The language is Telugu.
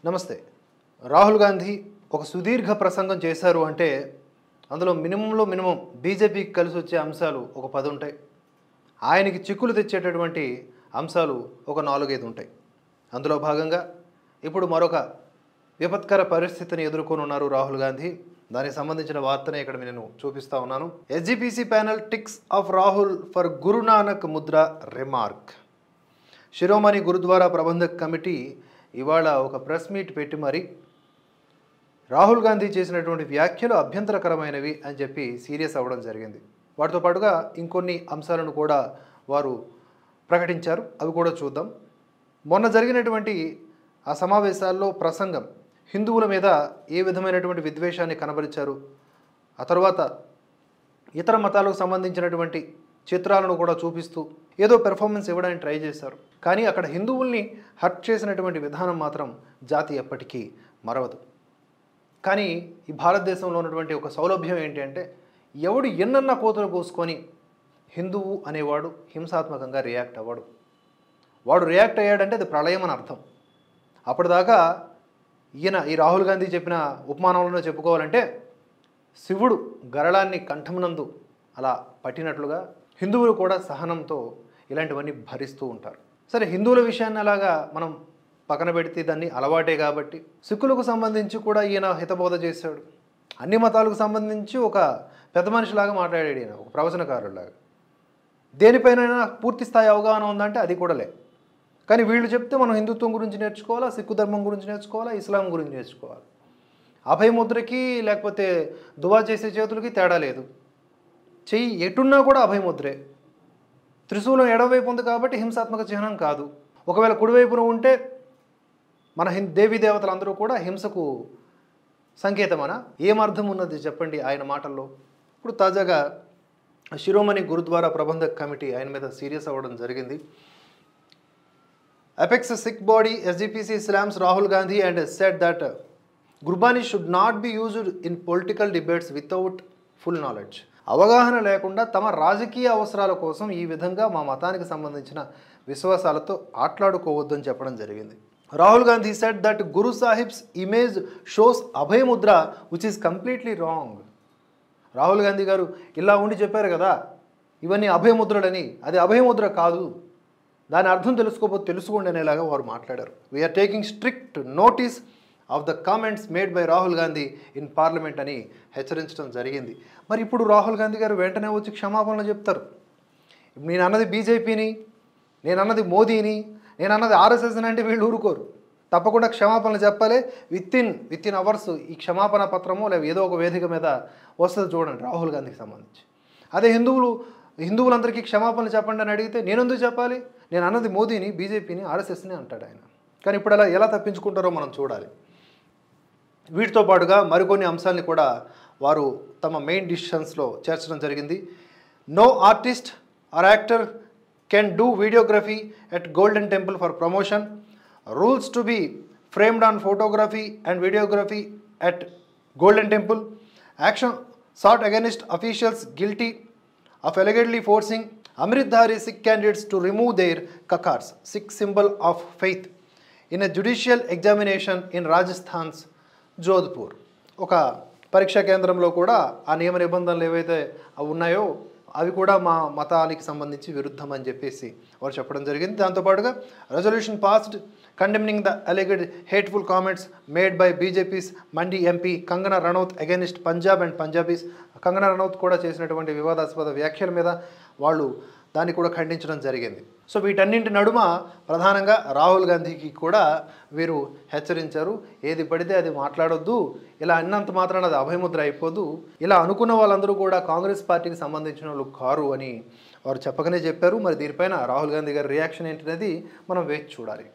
నమస్తే. రాహుల్ గాంధీ ఒక సుదీర్ఘ ప్రసంగం చేశారు అంటే అందులో మినిమం బీజేపీకి కలిసి వచ్చే అంశాలు ఒక 10 ఉంటాయి. ఆయనకి చిక్కులు తెచ్చేటటువంటి అంశాలు ఒక 4-5 ఉంటాయి. అందులో భాగంగా ఇప్పుడు మరొక విపత్కర పరిస్థితిని ఎదుర్కొని ఉన్నారు రాహుల్ గాంధీ. దానికి సంబంధించిన వార్తనే ఇక్కడ నేను చూపిస్తా ఉన్నాను. SGPC panel ticks off Rahul for Guru Nanak mudra remark. Shiromani Gurdwara Prabandhak committee ఇవాళ ఒక ప్రెస్ మీట్ పెట్టి మరి రాహుల్ గాంధీ చేసినటువంటి వ్యాఖ్యలు అభ్యంతరకరమైనవి అని చెప్పి సీరియస్ అవ్వడం జరిగింది. వాటితో పాటుగా ఇంకొన్ని అంశాలను కూడా వారు ప్రకటించారు. అవి కూడా చూద్దాం. మొన్న జరిగినటువంటి ఆ సమావేశాల్లో ప్రసంగం హిందువుల మీద ఏ విధమైనటువంటి విద్వేషాన్ని కనబరిచారు, ఆ తర్వాత ఇతర మతాలకు సంబంధించినటువంటి చిత్రాలను కూడా చూపిస్తూ ఏదో పెర్ఫార్మెన్స్ ఇవ్వడానికి ట్రై చేశారు. కానీ అక్కడ హిందువుల్ని హర్ట్ చేసినటువంటి విధానం మాత్రం జాతి ఎప్పటికీ మరవదు. కానీ ఈ భారతదేశంలో ఉన్నటువంటి ఒక సౌలభ్యం ఏంటి అంటే ఎవడు ఎన్నన్నా కోతలు కోసుకొని హిందువు అనేవాడు హింసాత్మకంగా రియాక్ట్ అవ్వడు. వాడు రియాక్ట్ అయ్యాడంటే అది ప్రళయం అని అర్థం. అప్పటిదాకా ఈ రాహుల్ గాంధీ చెప్పిన ఉపమానంలో చెప్పుకోవాలంటే శివుడు గరళాన్ని కంఠమునందు అలా పట్టినట్లుగా హిందువులు కూడా సహనంతో ఇలాంటివన్నీ భరిస్తూ ఉంటారు. సరే, హిందువుల విషయాన్ని అలాగా మనం పక్కన పెడితే దాన్ని అలవాటే కాబట్టి సిక్కులకు సంబంధించి కూడా ఈయన హితబోధ చేశాడు. అన్ని మతాలకు సంబంధించి ఒక పెద్ద మనిషిలాగా మాట్లాడాడు ఈయన, ఒక ప్రవచనకారులాగా. దేనిపైన పూర్తి స్థాయి అవగాహన ఉందంటే అది కూడా లే. కానీ వీళ్ళు చెప్తే మనం హిందుత్వం గురించి నేర్చుకోవాలా, సిక్కు ధర్మం గురించి నేర్చుకోవాలా, ఇస్లాం గురించి నేర్చుకోవాలి. అభయముద్రకి లేకపోతే దువా చేసే చేతులకి తేడా లేదు. చెయ్యి ఎటున్నా కూడా అభయముద్రే. త్రిశూలం ఎడవైపు ఉంది కాబట్టి హింసాత్మక చిహ్నం కాదు. ఒకవేళ కుడివైపున ఉంటే మన దేవీ దేవతలందరూ కూడా హింసకు సంకేతమనా? ఏమర్థం ఉన్నది చెప్పండి ఆయన మాటల్లో. ఇప్పుడు తాజాగా శిరోమణి గురుద్వారా ప్రబంధక్ కమిటీ ఆయన మీద సీరియస్ అవ్వడం జరిగింది. Apex Sikh body SGPC slams Rahul Gandhi and said that Gurbani should not be used in political debates without full knowledge. అవగాహన లేకుండా తమ రాజకీయ అవసరాల కోసం ఈ విధంగా మా మతానికి సంబంధించిన విశ్వాసాలతో ఆట్లాడుకోవద్దని చెప్పడం జరిగింది. Rahul Gandhi said that Guru Sahib's image shows abhaya mudra which is completely wrong. Rahul Gandhi గారు ఇలా ఉండి చెప్పారు కదా ఇవన్నీ అభయముద్రలని, అది అభయముద్ర కాదు, దాని అర్థం తెలుసుకోండి అనేలాగా వారు మాట్లాడారు. We are taking strict notice of the comments made by Rahul Gandhi in parliament అని హెచ్చరించడం జరిగింది. మరి ఇప్పుడు రాహుల్ గాంధీ గారు వెంటనే వచ్చి క్షమాపణలు చెప్తారు. నేను అన్నది బీజేపీని, నేను అన్నది మోదీని, నేను అన్నది ఆర్ఎస్ఎస్ని అంటే వీళ్ళు ఊరుకోరు. తప్పకుండా క్షమాపణలు చెప్పాలి. విత్ ఇన్ అవర్స్ ఈ క్షమాపణ పత్రమో లేదా ఏదో ఒక వేదిక మీద వస్తుంది చూడండి రాహుల్ గాంధీకి సంబంధించి. అదే హిందువులందరికీ క్షమాపణలు చెప్పండి అని అడిగితే నేను ఎందుకు చెప్పాలి, నేను అన్నది మోదీని, బీజేపీని, ఆర్ఎస్ఎస్ని అంటాడు ఆయన. కానీ ఇప్పుడు అలా ఎలా తప్పించుకుంటారో మనం చూడాలి. వీటితో పాటుగా మరికొన్ని అంశాలని కూడా వారు తమ మెయిన్ డిసిషన్స్లో చేర్చడం జరిగింది. No artist or actor can do videography at Golden Temple for promotion. Rules to be framed on photography and videography at Golden Temple. Action sought against officials guilty of allegedly forcing Amritdhari Sikh candidates to remove their kakars, Sikh symbol of faith, in a judicial examination in Rajasthan's Jodhpur. ఒక పరీక్షా కేంద్రంలో కూడా ఆ నియమ నిబంధనలు ఏవైతే ఉన్నాయో అవి కూడా మా మతానికి సంబంధించి విరుద్ధం అని చెప్పేసి వారు చెప్పడం జరిగింది. దాంతోపాటుగా resolution passed condemning the alleged hateful comments made by BJP's Mandi MP Kangana Ranaut against Punjab and Punjabis. Kangana Ranaut కూడా చేసినటువంటి వివాదాస్పద వ్యాఖ్యల మీద వాళ్ళు దాన్ని కూడా ఖండించడం జరిగింది. సో వీటన్నింటి నడుమ ప్రధానంగా రాహుల్ గాంధీకి కూడా వీరు హెచ్చరించారు, ఏది పడితే అది మాట్లాడొద్దు, ఇలా అన్నంత మాత్రాన అది అభయముద్ర అయిపోదు, ఇలా అనుకున్న వాళ్ళందరూ కూడా కాంగ్రెస్ పార్టీకి సంబంధించిన వాళ్ళు కారు అని వారు చెప్పకనే చెప్పారు. మరి దీనిపైన రాహుల్ గాంధీ గారి రియాక్షన్ ఏంటనేది మనం వేచి చూడాలి.